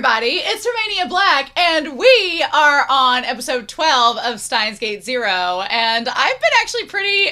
everybody, it's Romania Black, and we are on episode 12 of Steins Gate Zero, and I've been actually pretty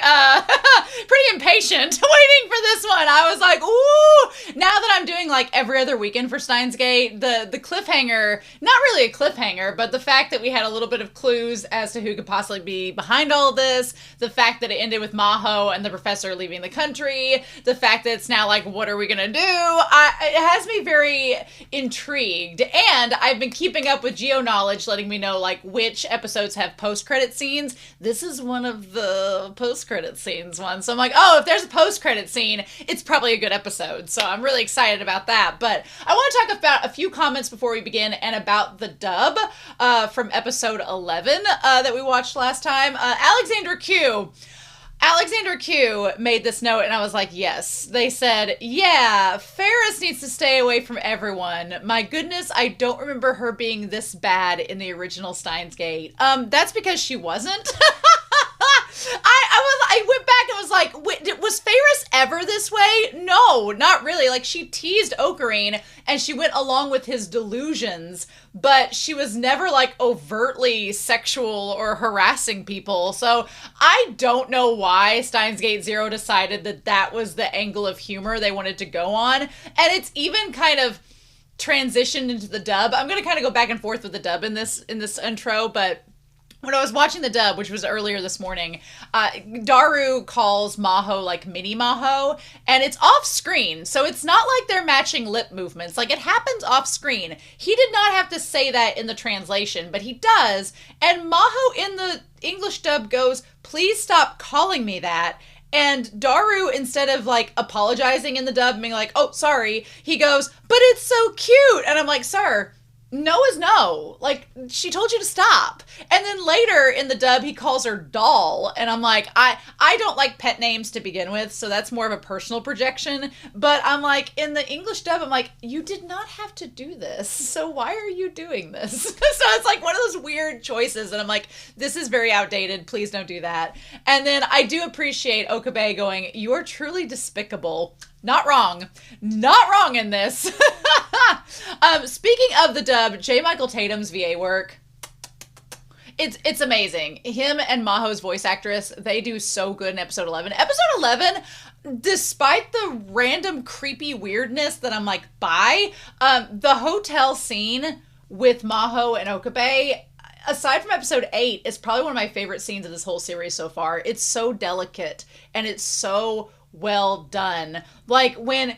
impatient waiting for this one. I was like, ooh, now that I'm doing like every other weekend for Steins Gate, the cliffhanger, not really a cliffhanger, but the fact that we had a little bit of clues as to who could possibly be behind all of this, the fact that it ended with Maho and the professor leaving the country, the fact that it's now like, what are we gonna do? It has me very intrigued, and I've been keeping up with Geo Knowledge letting me know like which episodes have post-credit scenes. This is one of the post-credit scenes ones, so I'm like, oh, if there's a post-credit scene, it's probably a good episode, so I'm really excited about that. But I want to talk about a few comments before we begin, and about the dub from episode 11 that we watched last time. Alexander Q made this note, and I was like, yes. They said, yeah, Ferris needs to stay away from everyone. My goodness, I don't remember her being this bad in the original Steins Gate. That's because she wasn't. I went back and was like, wait, was Ferris ever this way? No, not really. Like, she teased Okarin, and she went along with his delusions, but she was never, like, overtly sexual or harassing people. So I don't know why Steins Gate Zero decided that that was the angle of humor they wanted to go on. And it's even kind of transitioned into the dub. I'm going to kind of go back and forth with the dub in this intro, but when I was watching the dub, which was earlier this morning, Daru calls Maho like mini Maho, and it's off screen, so it's not like they're matching lip movements. Like, it happens off screen. He did not have to say that in the translation, but he does, and Maho in the English dub goes, please stop calling me that. And Daru, instead of like apologizing in the dub, being like, oh, sorry, he goes, but it's so cute. And I'm like, sir, no is no. Like, she told you to stop. And then later in the dub, he calls her doll. And I'm like, I don't like pet names to begin with, so that's more of a personal projection. But I'm like, in the English dub, I'm like, you did not have to do this. So why are you doing this? So it's like one of those weird choices. And I'm like, this is very outdated. Please don't do that. And then I do appreciate Okabe going, you are truly despicable. Not wrong. Not wrong in this. Speaking of the dub, J. Michael Tatum's VA work, it's amazing. Him and Maho's voice actress, they do so good in episode 11. Episode 11, despite the random creepy weirdness that I'm like, bye, the hotel scene with Maho and Okabe, aside from episode 8, is probably one of my favorite scenes of this whole series so far. It's so delicate, and it's so well done. Like, when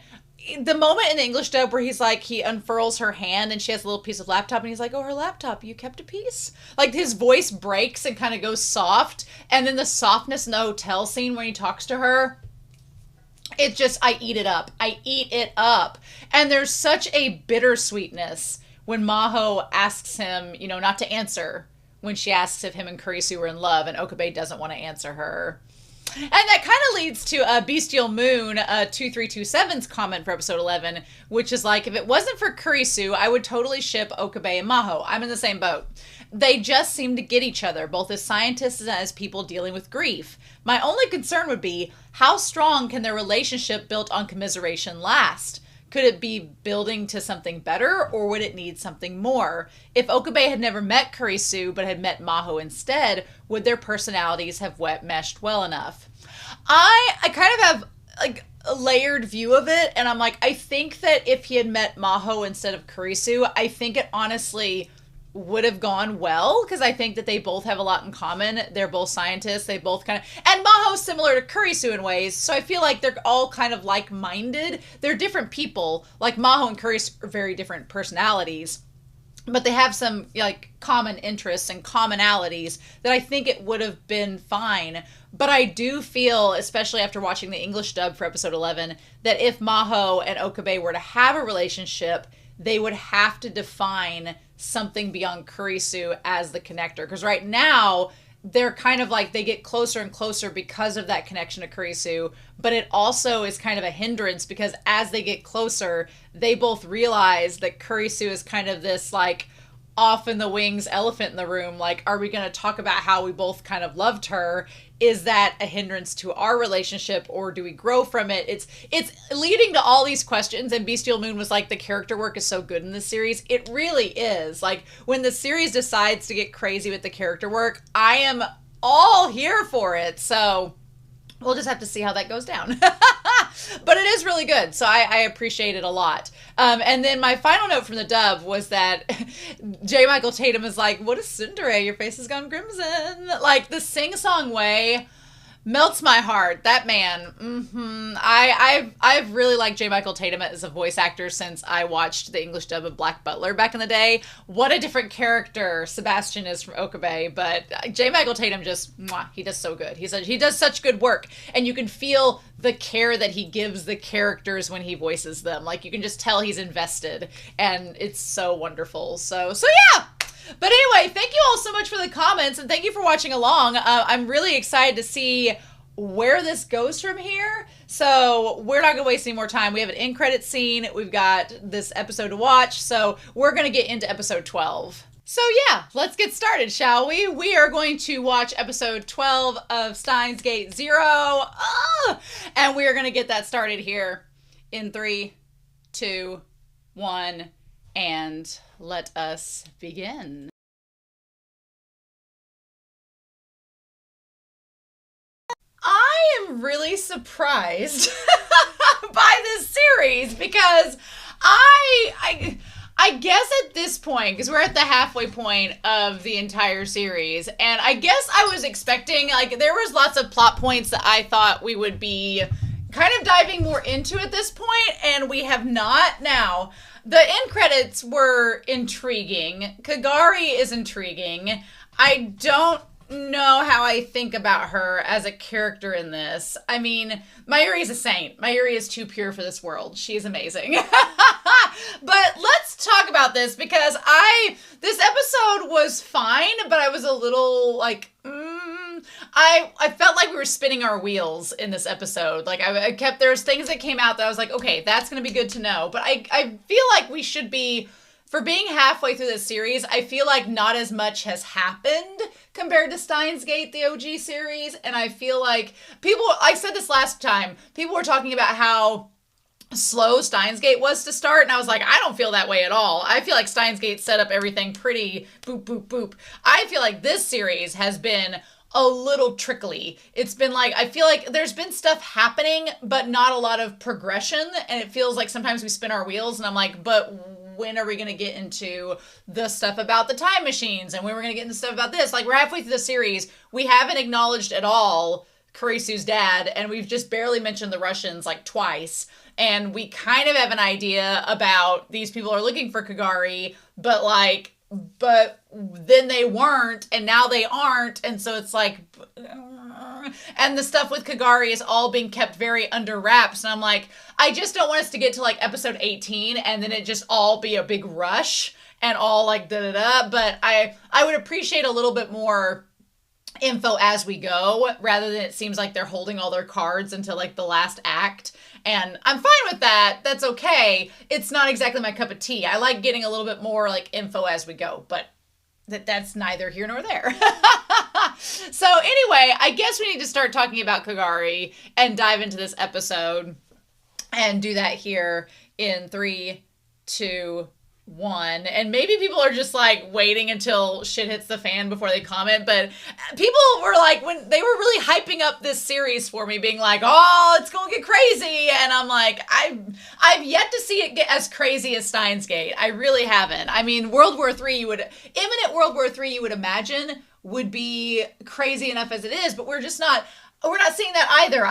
the moment in the English dub where he's like, he unfurls her hand and she has a little piece of laptop, and he's like, oh, her laptop, you kept a piece? Like, his voice breaks and kind of goes soft, and then the softness in the hotel scene when he talks to her, it just, I eat it up. I eat it up. And there's such a bittersweetness when Maho asks him, you know, not to answer when she asks if him and Kurisu were in love, and Okabe doesn't want to answer her. And that kind of leads to Bestial Moon 2327's comment for episode 11, which is like, if it wasn't for Kurisu, I would totally ship Okabe and Maho. I'm in the same boat. They just seem to get each other, both as scientists and as people dealing with grief. My only concern would be, how strong can their relationship built on commiseration last? Could it be building to something better, or would it need something more? If Okabe had never met Kurisu, but had met Maho instead, would their personalities have meshed well enough? I kind of have like a layered view of it, and I'm like, I think that if he had met Maho instead of Kurisu, I think it honestly would have gone well, because I think that they both have a lot in common. They're both scientists. They both kind of, and Maho's similar to Kurisu in ways, so I feel like they're all kind of like-minded. They're different people. Like, Maho and Kurisu are very different personalities, but they have some like common interests and commonalities that I think it would have been fine. But I do feel, especially after watching the English dub for episode 11, that if Maho and Okabe were to have a relationship, they would have to define something beyond Kurisu as the connector. Because right now, they're kind of like, they get closer and closer because of that connection to Kurisu, but it also is kind of a hindrance, because as they get closer, they both realize that Kurisu is kind of this like off in the wings elephant in the room. Like, are we going to talk about how we both kind of loved her is that a hindrance to our relationship, or do we grow from it? It's leading to all these questions, and Bestial Moon was like, the character work is so good in this series. It really is. Like, when the series decides to get crazy with the character work, I am all here for it. So we'll just have to see how that goes down. But it is really good, so I appreciate it a lot. And then my final note from the dub was that J. Michael Tatum is like, what is Tsundere? Your face has gone crimson. Like, the sing-song way melts my heart. That man. I've really liked J. Michael Tatum as a voice actor since I watched the English dub of Black Butler back in the day. What a different character Sebastian is from Okabe, but J. Michael Tatum just, he does so good. He does such good work, and you can feel the care that he gives the characters when he voices them. Like, you can just tell he's invested, and it's so wonderful. So yeah. But anyway, thank you all so much for the comments, and thank you for watching along. I'm really excited to see where this goes from here. So we're not going to waste any more time. We have an end credit scene. We've got this episode to watch. So we're going to get into episode 12. So yeah, let's get started, shall we? We are going to watch episode 12 of Steins Gate 0. And we are going to get that started here in 3, 2, 1, and let us begin. I am really surprised by this series because I guess at this point, because we're at the halfway point of the entire series, and I guess I was expecting, like, there was lots of plot points that I thought we would be kind of diving more into at this point, and we have not. Now, the end credits were intriguing. Kagari is intriguing. I don't know how I think about her as a character in this. I mean, Mayuri is a saint. Mayuri is too pure for this world. She is amazing. But let's talk about this, because this episode was fine, but I was a little like, I felt like we were spinning our wheels in this episode. Like, there's things that came out that I was like, okay, that's going to be good to know. But I feel like we should be, for being halfway through this series, I feel like not as much has happened compared to Steins Gate, the OG series. And I feel like I said this last time, people were talking about how slow Steins Gate was to start, and I was like, I don't feel that way at all. I feel like Steins Gate set up everything pretty boop, boop, boop. I feel like this series has been a little trickly. It's been like, I feel like there's been stuff happening, but not a lot of progression, and it feels like sometimes we spin our wheels, and I'm like, but when are we going to get into the stuff about the time machines, and when we're going to get into stuff about this? Like, we're halfway through the series, we haven't acknowledged at all Karisu's dad, and we've just barely mentioned the Russians like twice, and we kind of have an idea about these people are looking for Kagari, but then they weren't, and now they aren't, and so it's like, and the stuff with Kagari is all being kept very under wraps, and I'm like, I just don't want us to get to like episode 18 and then it just all be a big rush and all like da-da-da, but I would appreciate a little bit more info as we go, rather than it seems like they're holding all their cards until like the last act. And I'm fine with that. That's okay. It's not exactly my cup of tea. I like getting a little bit more like info as we go, but that's neither here nor there. So anyway, I guess we need to start talking about Kagari and dive into this episode, and do that here in 3, 2, 1. And maybe people are just like waiting until shit hits the fan before they comment, but people were like, when they were really hyping up this series for me, being like, oh, it's gonna get crazy, and I'm like, I've yet to see it get as crazy as Steins Gate. I really haven't. I mean, World War III, imminent World War III, you would imagine would be crazy enough as it is, but we're not seeing that either.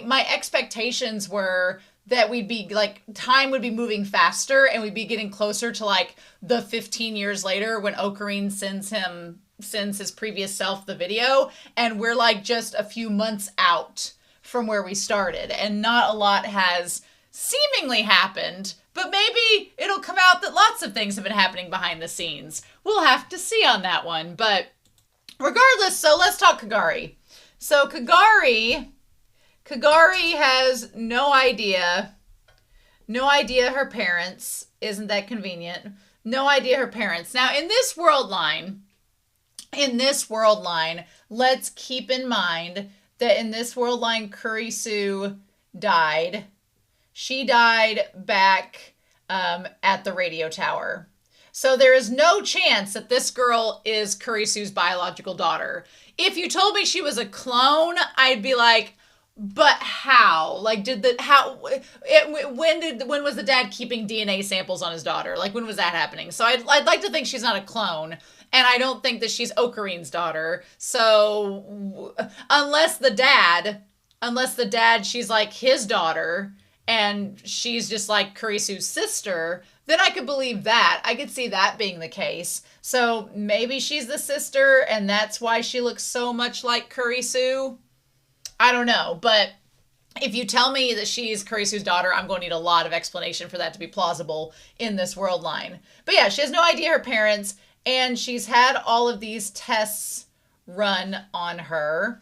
My expectations were that we'd be like, time would be moving faster, and we'd be getting closer to like the 15 years later when Okarin sends his previous self the video, and we're like just a few months out from where we started, and not a lot has seemingly happened, but maybe it'll come out that lots of things have been happening behind the scenes. We'll have to see on that one, but regardless, so let's talk Kagari. So Kagari has no idea her parents, isn't that convenient? No idea her parents. Now, in this world line, in this world line, let's keep in mind that in this world line, Kurisu died. She died back at the radio tower. So there is no chance that this girl is Kurisu's biological daughter. If you told me she was a clone, I'd be like, but how? Like, when was the dad keeping DNA samples on his daughter? Like, when was that happening? So I'd like to think she's not a clone, and I don't think that she's Okarin's daughter. So unless the dad, she's like his daughter, and she's just like Kurisu's sister, then I could believe that. I could see that being the case. So maybe she's the sister, and that's why she looks so much like Kurisu. I don't know, but if you tell me that she's Kurisu's daughter, I'm going to need a lot of explanation for that to be plausible in this world line. But yeah, she has no idea her parents, and she's had all of these tests run on her.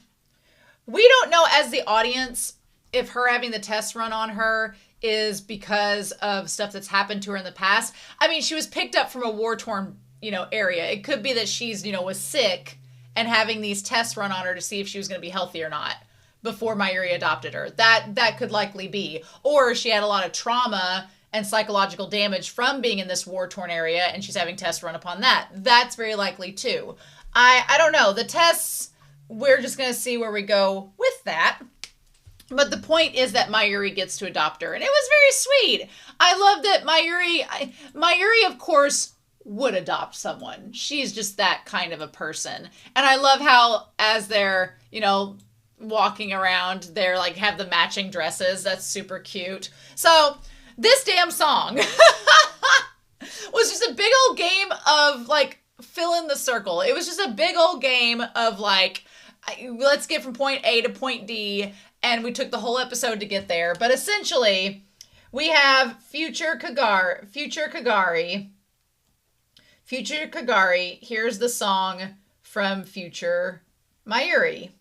We don't know as the audience if her having the tests run on her is because of stuff that's happened to her in the past. I mean, she was picked up from a war-torn, area. It could be that she's, was sick and having these tests run on her to see if she was going to be healthy or not before Mayuri adopted her. That could likely be. Or she had a lot of trauma and psychological damage from being in this war-torn area, and she's having tests run upon that. That's very likely too. I don't know. The tests, we're just going to see where we go with that. But the point is that Mayuri gets to adopt her, and it was very sweet. I love that Mayuri, of course, would adopt someone. She's just that kind of a person. And I love how as they're, walking around, they're like have the matching dresses. That's super cute. So this damn song was just a big old game of like fill in the circle. It was just a big old game of like, let's get from point A to point D. And we took the whole episode to get there. But essentially, we have Future Kagari. Here's the song from Future Mayuri.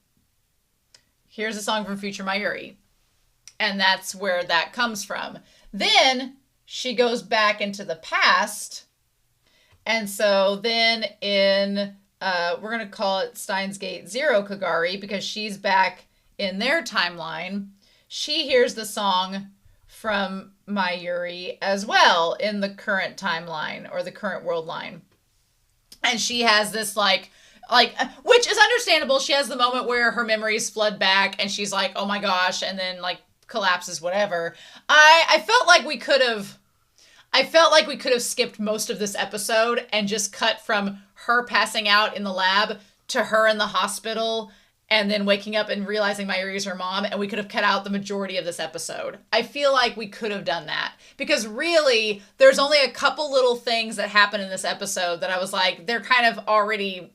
And that's where that comes from. Then she goes back into the past. And so then in, we're going to call it Steins Gate 0 Kagari because she's back in their timeline. She hears the song from Mayuri as well in the current timeline or the current world line. And she has this like, which is understandable. She has the moment where her memories flood back and she's like, oh my gosh, and then like collapses, whatever. I felt like we could have skipped most of this episode and just cut from her passing out in the lab to her in the hospital and then waking up and realizing Mayuri is her mom, and we could have cut out the majority of this episode. I feel like we could have done that. Because really, there's only a couple little things that happen in this episode that I was like, they're kind of already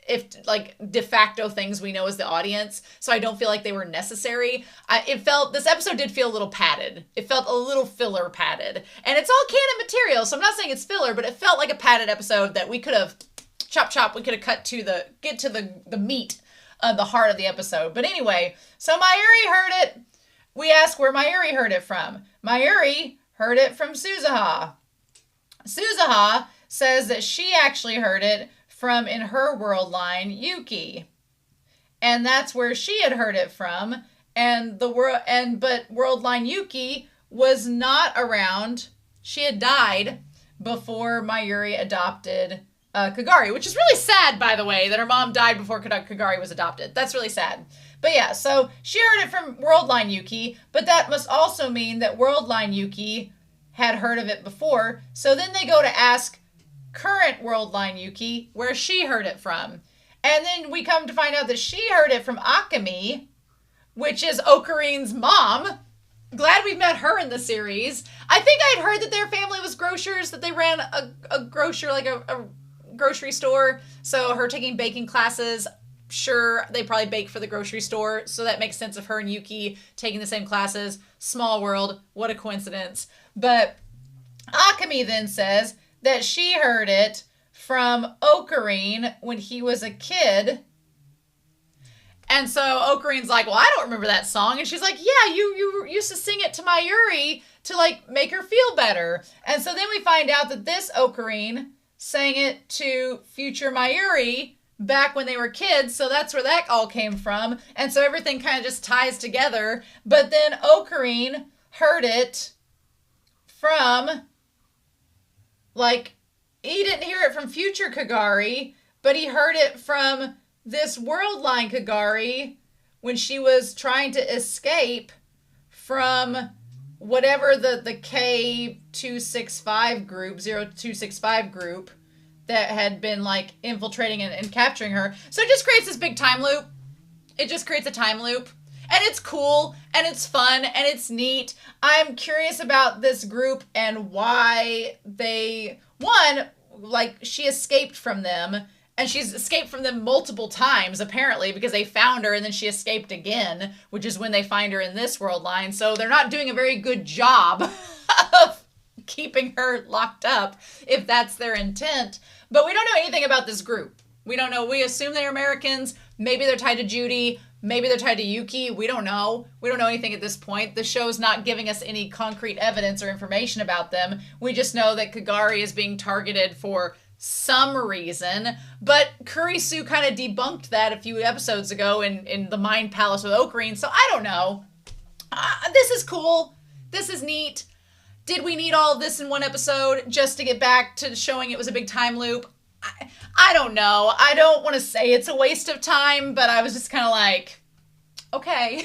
de facto things we know as the audience, so I don't feel like they were necessary. This episode did feel a little padded. It felt a little filler padded. And it's all canon material, so I'm not saying it's filler, but it felt like a padded episode that we could have we could have cut to get to the meat of the heart of the episode. But anyway, so Mayuri heard it. We ask where Mayuri heard it from. Mayuri heard it from Suzuha. Suzuha says that she actually heard it from, in her world line, Yuki. And that's where she had heard it from. But world line Yuki was not around. She had died before Mayuri adopted Kagari, which is really sad, by the way, that her mom died before Kagari was adopted. That's really sad. But yeah, so she heard it from world line Yuki, but that must also mean that world line Yuki had heard of it before. So then they go to ask current world line Yuki where she heard it from. And then we come to find out that she heard it from Akemi, which is Okarin's mom. Glad we met her in the series. I think I'd heard that their family was grocers, that they ran a grocer, like a grocery store. So her taking baking classes, sure, they probably bake for the grocery store. So that makes sense of her and Yuki taking the same classes. Small world. What a coincidence. But Akemi then says that she heard it from Okarin when he was a kid. And so Okarin's like, well, I don't remember that song. And she's like, yeah, you used to sing it to Mayuri to like make her feel better. And so then we find out that this Okarin sang it to future Mayuri back when they were kids, so that's where that all came from. And so everything kind of just ties together. But then Okarin heard it from, like, he didn't hear it from future Kagari, but he heard it from this world line Kagari when she was trying to escape from whatever the K265 group, 0265 group that had been, like, infiltrating and capturing her. So it just creates this big time loop. It just creates a time loop. And it's cool, and it's fun, and it's neat. I'm curious about this group and why they, one, like, she escaped from them, and she's escaped from them multiple times, apparently, because they found her, and then she escaped again, which is when they find her in this world line. So they're not doing a very good job of keeping her locked up, if that's their intent. But we don't know anything about this group. We don't know. We assume they're Americans. Maybe they're tied to Judy. Maybe they're tied to Yuki. We don't know. We don't know anything at this point. The show's not giving us any concrete evidence or information about them. We just know that Kagari is being targeted for some reason. But Kurisu kind of debunked that a few episodes ago in the Mind Palace with Okarin. So I don't know. This is cool. This is neat. Did we need all of this in one episode just to get back to showing it was a big time loop? I don't know. I don't want to say it's a waste of time, but I was just kind of like, okay.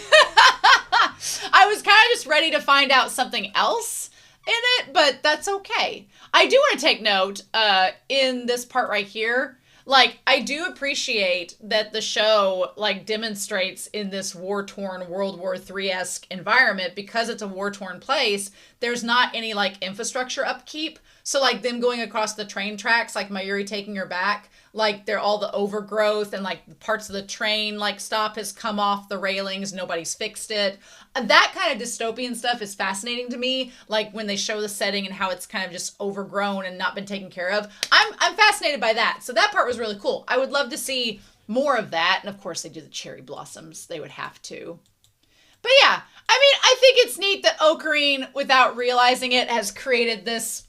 I was kind of just ready to find out something else in it, but that's okay. I do want to take note in this part right here. Like, I do appreciate that the show, like, demonstrates in this war-torn World War III-esque environment, because it's a war-torn place, there's not any, like, infrastructure upkeep. So, like, them going across the train tracks, like Mayuri taking her back, like, they're all the overgrowth and, like, parts of the train, like, stop has come off the railings, nobody's fixed it. That kind of dystopian stuff is fascinating to me, like, when they show the setting and how it's kind of just overgrown and not been taken care of. I'm fascinated by that. So that part was really cool. I would love to see more of that. And, of course, they do the cherry blossoms. They would have to. But, yeah, I mean, I think it's neat that Okarin, without realizing it, has created this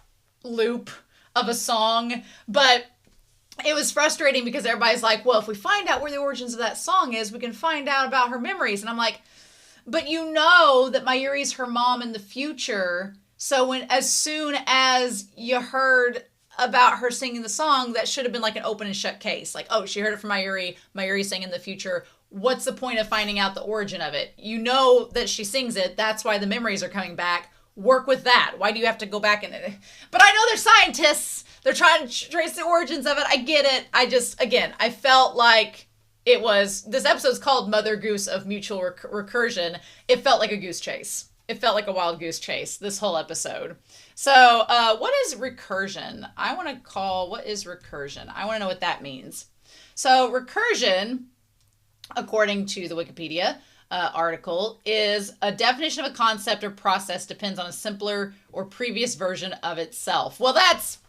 loop of a song, but it was frustrating because everybody's like, well, if we find out where the origins of that song is, we can find out about her memories. And I'm like, but you know that Mayuri's her mom in the future, so as soon as you heard about her singing the song, that should have been like an open and shut case. Like, oh, she heard it from Mayuri sang in the future. What's the point of finding out the origin of it? You know that she sings it. That's why the memories are coming back. Work with that. Why do you have to go back and... But I know they're scientists. They're trying to trace the origins of it. I get it. I just, again, I felt like it was... This episode's called Mother Goose of Mutual Recursion. It felt like a goose chase. It felt like a wild goose chase, this whole episode. So, what is recursion? What is recursion? I want to know what that means. So, recursion, according to the Wikipedia article, is a definition of a concept or process depends on a simpler or previous version of itself. Well, that's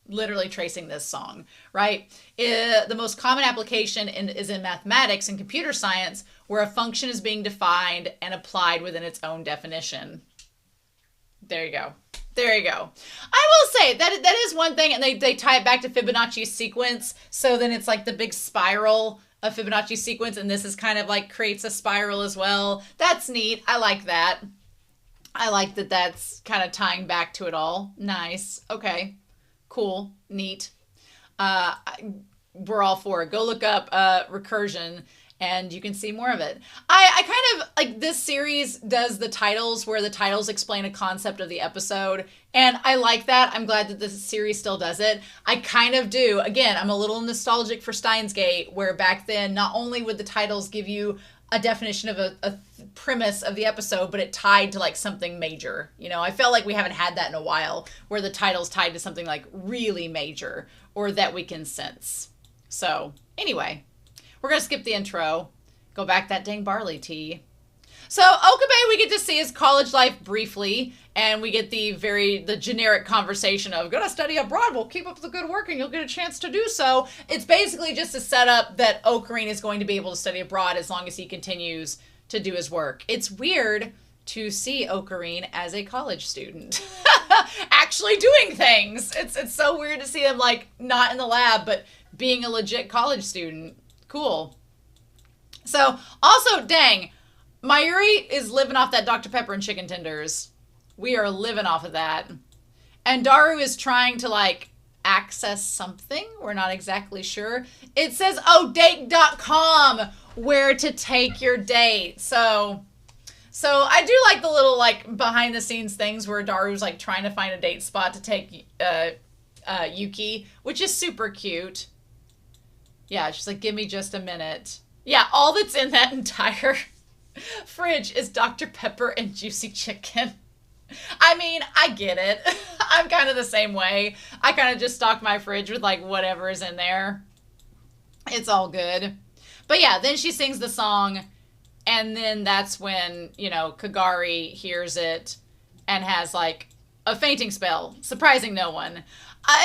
literally tracing this song, right? The most common application is in mathematics and computer science, where a function is being defined and applied within its own definition. There you go. There you go. I will say that is one thing, and they tie it back to Fibonacci's sequence, so then it's like the big spiral of Fibonacci's sequence, and this is kind of like creates a spiral as well. That's neat. I like that. I like that that's kind of tying back to it all. Nice. Okay. Cool. Neat. We're all for it. Go look up recursion and you can see more of it. I kind of like this series does the titles where the titles explain a concept of the episode. And I like that. I'm glad that this series still does it. I kind of do. Again, I'm a little nostalgic for Steins Gate, where back then, not only would the titles give you a definition of a premise of the episode, but it tied to like something major. You know, I felt like we haven't had that in a while, where the title's tied to something like really major or that we can sense. So anyway, we're going to skip the intro, go back that dang barley tea. So Okabe, we get to see his college life briefly, and we get the generic conversation of, gonna study abroad, we'll keep up the good work and you'll get a chance to do so. It's basically just a setup that Okarin is going to be able to study abroad as long as he continues to do his work. It's weird to see Okarin as a college student actually doing things. It's so weird to see him like not in the lab, but being a legit college student. Cool. So, also, dang, Mayuri is living off that Dr. Pepper and chicken tenders. We are living off of that. And Daru is trying to, like, access something. We're not exactly sure. It says, oh, date.com, where to take your date. So I do like the little, like, behind the scenes things where Daru's, like, trying to find a date spot to take Yuki, which is super cute. Yeah, she's like, give me just a minute. Yeah, all that's in that entire fridge is Dr. Pepper and juicy chicken. I mean, I get it. I'm kind of the same way. I kind of just stock my fridge with, like, whatever is in there. It's all good. But yeah, then she sings the song, and then that's when, you know, Kagari hears it and has, like, a fainting spell, surprising no one.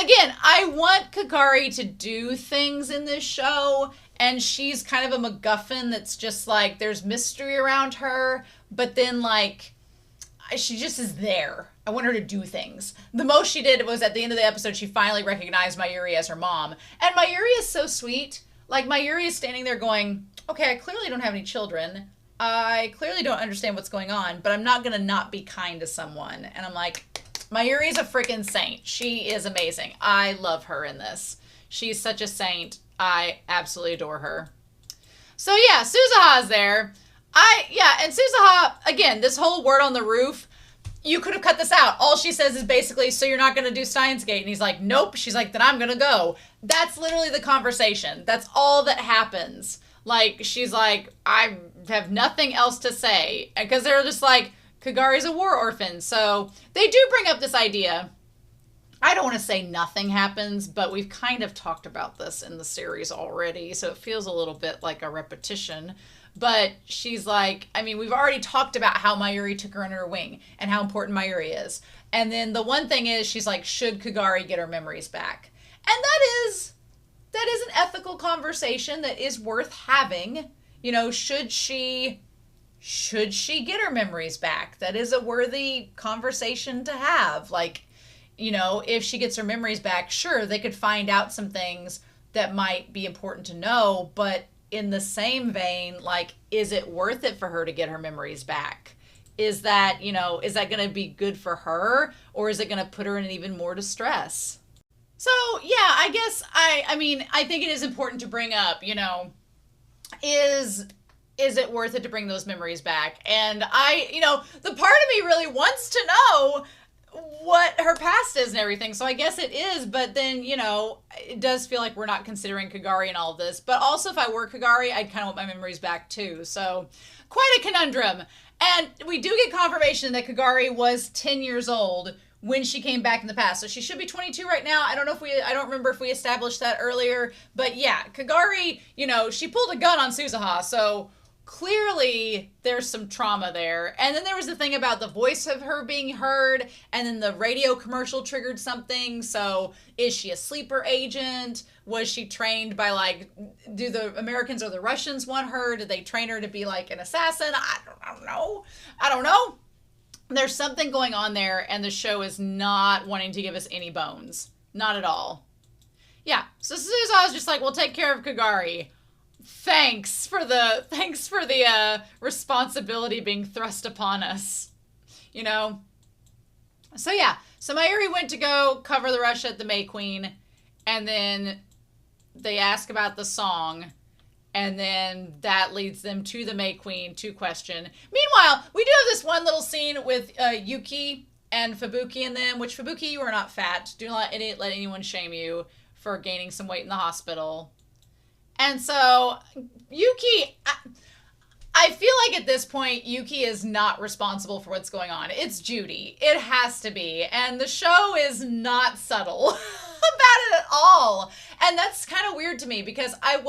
Again, I want Kagari to do things in this show, and she's kind of a MacGuffin that's just, like, there's mystery around her, but then, like, she just is there. I want her to do things. The most she did was at the end of the episode, she finally recognized Mayuri as her mom. And Mayuri is so sweet. Like, Mayuri is standing there going, okay, I clearly don't have any children. I clearly don't understand what's going on, but I'm not going to not be kind to someone. And I'm like, Mayuri is a freaking saint. She is amazing. I love her in this. She's such a saint. I absolutely adore her. So yeah, Suzuha is there. And Suzuha, again, this whole word on the roof, you could have cut this out. All she says is basically, so you're not going to do Steins Gate. And he's like, nope. She's like, then I'm going to go. That's literally the conversation. That's all that happens. Like, she's like, I have nothing else to say. Because they're just like, Kagari's a war orphan. So they do bring up this idea. I don't want to say nothing happens, but we've kind of talked about this in the series already. So it feels a little bit like a repetition. But she's like, I mean, we've already talked about how Mayuri took her under her wing and how important Mayuri is. And then the one thing is, she's like, should Kagari get her memories back? And that is an ethical conversation that is worth having. You know, should she get her memories back? That is a worthy conversation to have. Like, you know, if she gets her memories back, sure, they could find out some things that might be important to know, but in the same vein, like, is it worth it for her to get her memories back? Is that, you know, is that going to be good for her, or is it going to put her in even more distress? So, yeah, I guess I mean, I think it is important to bring up, you know, is it worth it to bring those memories back? And you know, the part of me really wants to know what her past is and everything. So I guess it is, but then, you know, it does feel like we're not considering Kagari in all of this. But also, if I were Kagari, I'd kind of want my memories back too. So quite a conundrum. And we do get confirmation that Kagari was 10 years old when she came back in the past. So she should be 22 right now. I don't remember if we established that earlier, but yeah, Kagari, you know, she pulled a gun on Suzuha. So clearly there's some trauma there. And then there was the thing about the voice of her being heard, and then the radio commercial triggered something. So is she a sleeper agent? Was she trained by, like, do the Americans or the Russians want her? Did they train her to be like an assassin? I don't know. There's something going on there, and the show is not wanting to give us any bones. Not at all. Yeah, so Suzuha was just like, we'll take care of Kagari. Thanks for the responsibility being thrust upon us, you know? So yeah, so Mayuri went to go cover the rush at the May Queen, and then they ask about the song, and then that leads them to the May Queen to question. Meanwhile, we do have this one little scene with Yuki and Fubuki in them, which, Fubuki, you are not fat. Do not let anyone shame you for gaining some weight in the hospital. And so, Yuki, I feel like at this point, Yuki is not responsible for what's going on. It's Judy. It has to be. And the show is not subtle about it at all. And that's kind of weird to me, because at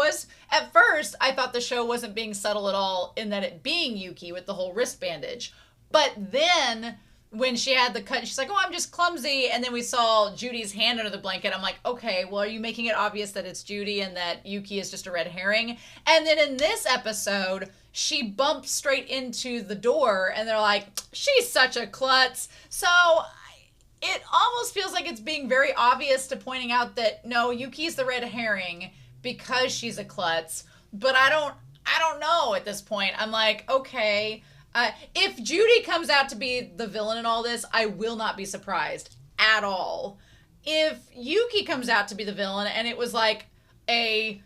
first, I thought the show wasn't being subtle at all in that it being Yuki with the whole wrist bandage. But then, when she had the cut, she's like, oh, I'm just clumsy. And then we saw Judy's hand under the blanket. I'm like, okay, well, are you making it obvious that it's Judy and that Yuki is just a red herring? And then in this episode, she bumps straight into the door, and they're like, she's such a klutz. So it almost feels like it's being very obvious to pointing out that no, Yuki's the red herring because she's a klutz. But I don't know at this point. I'm like, okay, if Judy comes out to be the villain in all this, I will not be surprised at all. If Yuki comes out to be the villain and it was like a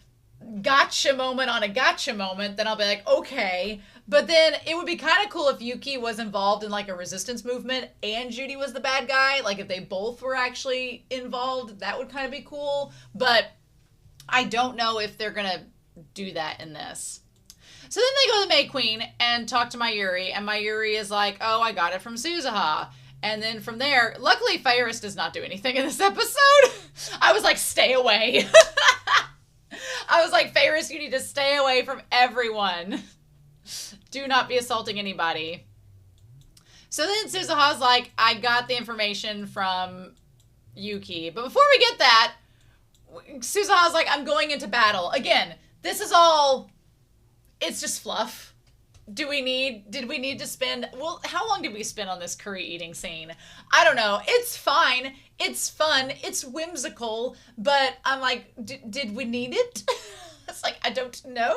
gotcha moment on a gotcha moment, then I'll be like, okay. But then it would be kind of cool if Yuki was involved in like a resistance movement and Judy was the bad guy. Like if they both were actually involved, that would kind of be cool. But I don't know if they're going to do that in this. So then they go to the May Queen and talk to Mayuri, and Mayuri is like, oh, I got it from Suzuha. And then from there, luckily Faris does not do anything in this episode. I was like, stay away. I was like, Faris, you need to stay away from everyone. Do not be assaulting anybody. So then Suzuha's like, I got the information from Yuki. But before we get that, Suzuha's like, I'm going into battle. Again, this is all, it's just fluff. Did we need to spend, well, how long did we spend on this curry eating scene? I don't know. It's fine. It's fun. It's whimsical. But I'm like, did we need it? It's like, I don't know.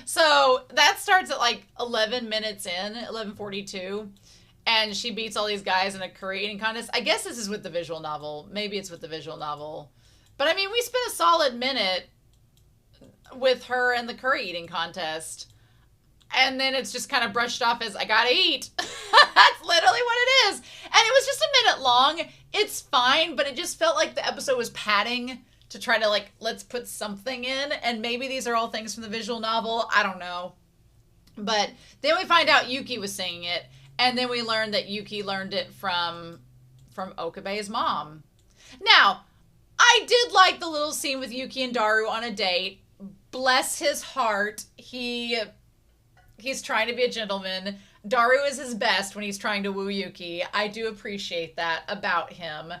So that starts at like 11 minutes in, 11:42. And she beats all these guys in a curry eating contest. I guess this is with the visual novel. Maybe it's with the visual novel. But I mean, we spent a solid minute with her and the curry eating contest. And then it's just kind of brushed off as, I gotta eat. That's literally what it is. And it was just a minute long. It's fine, but it just felt like the episode was padding to try to, like, let's put something in. And maybe these are all things from the visual novel. I don't know. But then we find out Yuki was singing it. And then we learned that Yuki learned it from Okabe's mom. Now, I did like the little scene with Yuki and Daru on a date. Bless his heart. He's trying to be a gentleman. Daru is his best when he's trying to woo Yuki. I do appreciate that about him.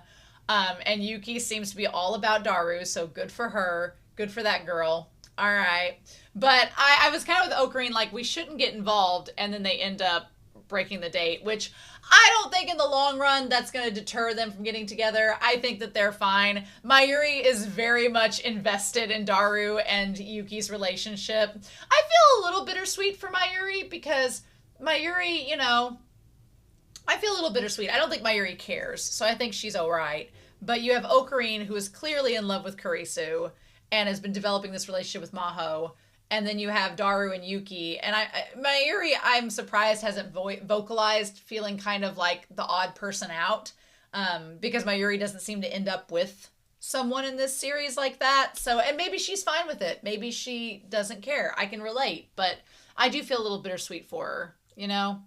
And Yuki seems to be all about Daru, so good for her. Good for that girl. All right. But I was kind of with Okarin, like, we shouldn't get involved, and then they end up breaking the date, which I don't think in the long run that's going to deter them from getting together. I think that they're fine. Mayuri is very much invested in Daru and Yuki's relationship. I feel a little bittersweet for Mayuri because Mayuri, you know, I feel a little bittersweet. I don't think Mayuri cares, so I think she's all right. But you have Okarin, who is clearly in love with Kurisu and has been developing this relationship with Maho. And then you have Daru and Yuki. And Mayuri, I'm surprised, hasn't vocalized feeling kind of like the odd person out. Because Mayuri doesn't seem to end up with someone in this series like that. So, and maybe she's fine with it. Maybe she doesn't care. I can relate. But I do feel a little bittersweet for her, you know?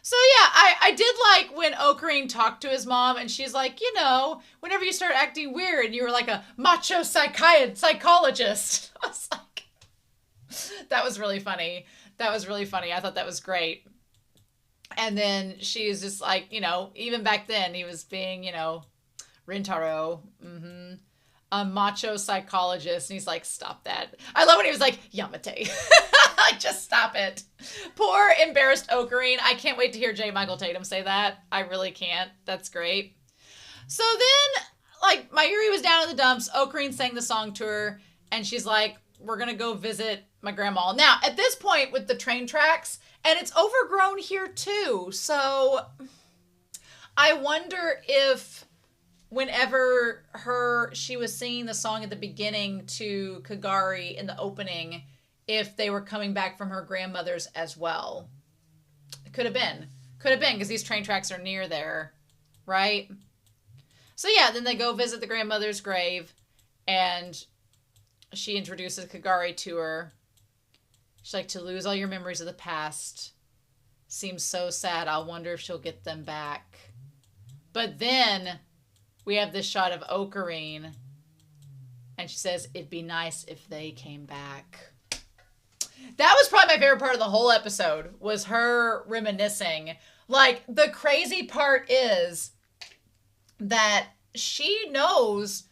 So yeah, I did like when Okarin talked to his mom and she's like, you know, whenever you start acting weird, you were like a macho psychologist. I was like, that was really funny. That was really funny. I thought that was great. And then she's just like, you know, even back then he was being, you know, Rintaro, a macho psychologist. And he's like, stop that. I love when he was like, Yamate. Like, just stop it. Poor embarrassed Okarin. I can't wait to hear J. Michael Tatum say that. I really can't. That's great. So then, like, Mayuri was down in the dumps. Okarin sang the song to her. And she's like, we're going to go visit my grandma. Now, at this point with the train tracks, and it's overgrown here too. So I wonder if whenever she was singing the song at the beginning to Kagari in the opening, if they were coming back from her grandmother's as well. It could have been. Could have been, because these train tracks are near there, right? So yeah, then they go visit the grandmother's grave, and she introduces Kagari to her. She's like, to lose all your memories of the past seems so sad. I'll wonder if she'll get them back. But then we have this shot of Okarin, and she says, it'd be nice if they came back. That was probably my favorite part of the whole episode, was her reminiscing. Like, the crazy part is that she knows,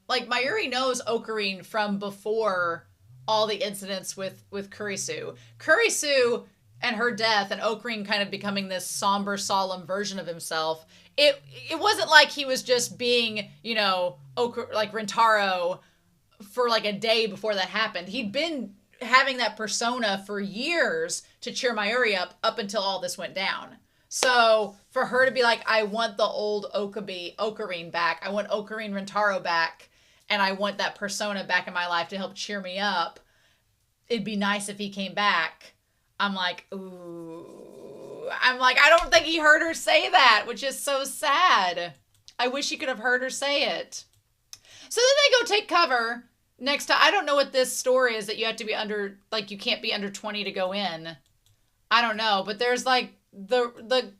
like, Mayuri knows Okarin from before all the incidents with Kurisu. Kurisu and her death and Okarin kind of becoming this somber, solemn version of himself it wasn't like he was just being, like Rintaro for like a day before that happened. He'd been having that persona for years to cheer Mayuri up until all this went down. So for her to be like, I want the old Okarin back. I want Okarin Rintaro back. And I want that persona back in my life to help cheer me up. It'd be nice if he came back. I'm like, ooh. I'm like, I don't think he heard her say that, which is so sad. I wish he could have heard her say it. So then they go take cover next to, I don't know what this story is that you have to be under, like you can't be under 20 to go in. I don't know, but there's like the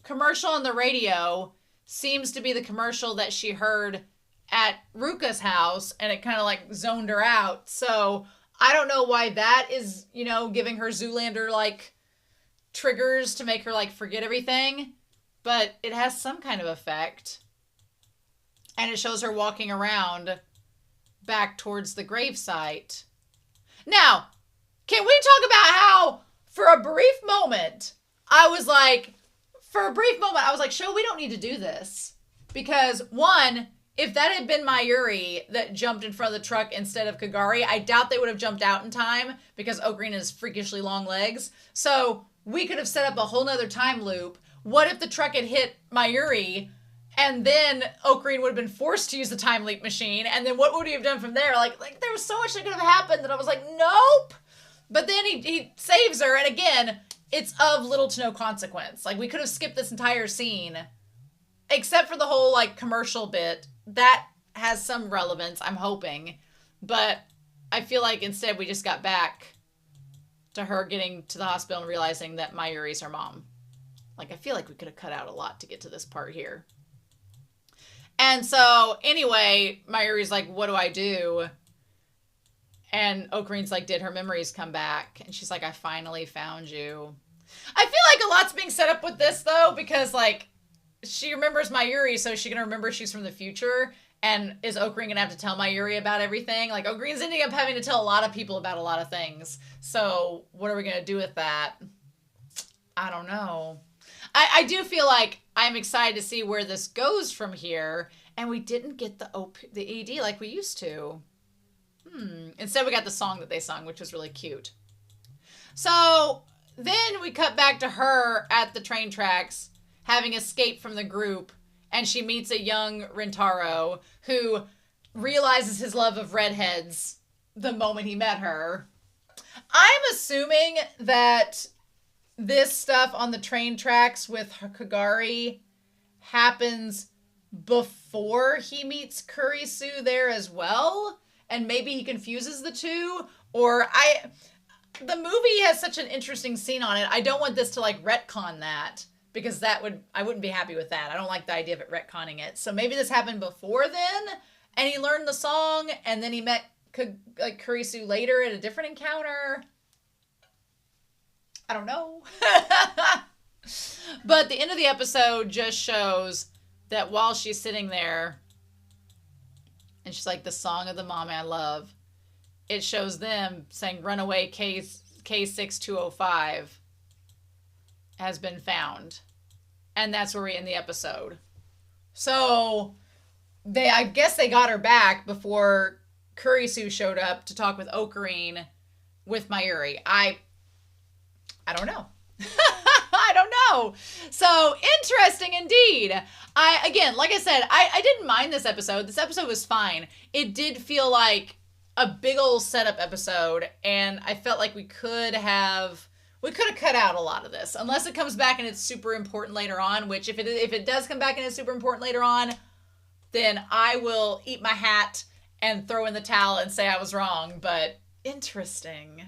commercial on the radio seems to be the commercial that she heard at Ruka's house, and it kind of like zoned her out. So I don't know why that is, giving her Zoolander like triggers to make her like forget everything, but it has some kind of effect. And it shows her walking around back towards the gravesite. Now, can we talk about how for a brief moment, I was like, show, we don't need to do this. Because one, if that had been Mayuri that jumped in front of the truck instead of Kagari, I doubt they would have jumped out in time because Okarin has freakishly long legs. So we could have set up a whole nother time loop. What if the truck had hit Mayuri and then Okarin would have been forced to use the time leap machine? And then what would he have done from there? Like there was so much that could have happened that I was like, nope. But then he saves her. And again, it's of little to no consequence. Like we could have skipped this entire scene except for the whole like commercial bit. That has some relevance, I'm hoping. But I feel like instead we just got back to her getting to the hospital and realizing that Mayuri's her mom. Like, I feel like we could have cut out a lot to get to this part here. And so, anyway, Mayuri's like, what do I do? And Okarin's like, did her memories come back? And she's like, I finally found you. I feel like a lot's being set up with this, though, because, like, she remembers Mayuri, so she's going to remember she's from the future. And is Okarin going to have to tell Mayuri about everything? Like, Okarin's ending up having to tell a lot of people about a lot of things. So, what are we going to do with that? I don't know. I do feel like I'm excited to see where this goes from here. And we didn't get the ED like we used to. Instead, we got the song that they sung, which was really cute. So, then we cut back to her at the train tracks, having escaped from the group, and she meets a young Rintaro who realizes his love of redheads the moment he met her. I'm assuming that this stuff on the train tracks with Kagari happens before he meets Kurisu there as well, and maybe he confuses the two, the movie has such an interesting scene on it. I don't want this to like retcon that, because I wouldn't be happy with that. I don't like the idea of it retconning it. So maybe this happened before then, and he learned the song, and then he met Kurisu later at a different encounter. I don't know. But the end of the episode just shows that while she's sitting there, and she's like, the song of the mom I love, it shows them saying Runaway K6205 has been found. And that's where we end the episode. So I guess they got her back before Kurisu showed up to talk with Okarin with Mayuri. I don't know. I don't know. So interesting indeed. Again, like I said, I didn't mind this episode. This episode was fine. It did feel like a big old setup episode, and I felt like we could have cut out a lot of this, unless it comes back and it's super important later on, which if it does come back and it's super important later on, then I will eat my hat and throw in the towel and say I was wrong. But interesting.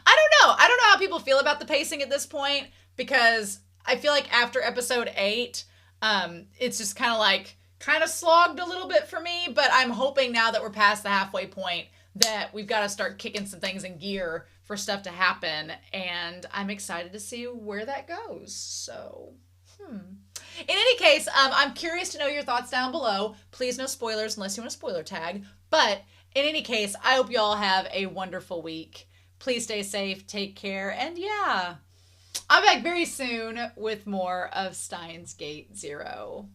I don't know how people feel about the pacing at this point, because I feel like after episode 8, it's just kind of slogged a little bit for me, but I'm hoping now that we're past the halfway point that we've got to start kicking some things in gear for stuff to happen, and I'm excited to see where that goes. So, in any case, I'm curious to know your thoughts down below. Please no spoilers unless you want a spoiler tag, but in any case, I hope you all have a wonderful week. Please stay safe, take care, and yeah, I'm back very soon with more of Steins Gate Zero.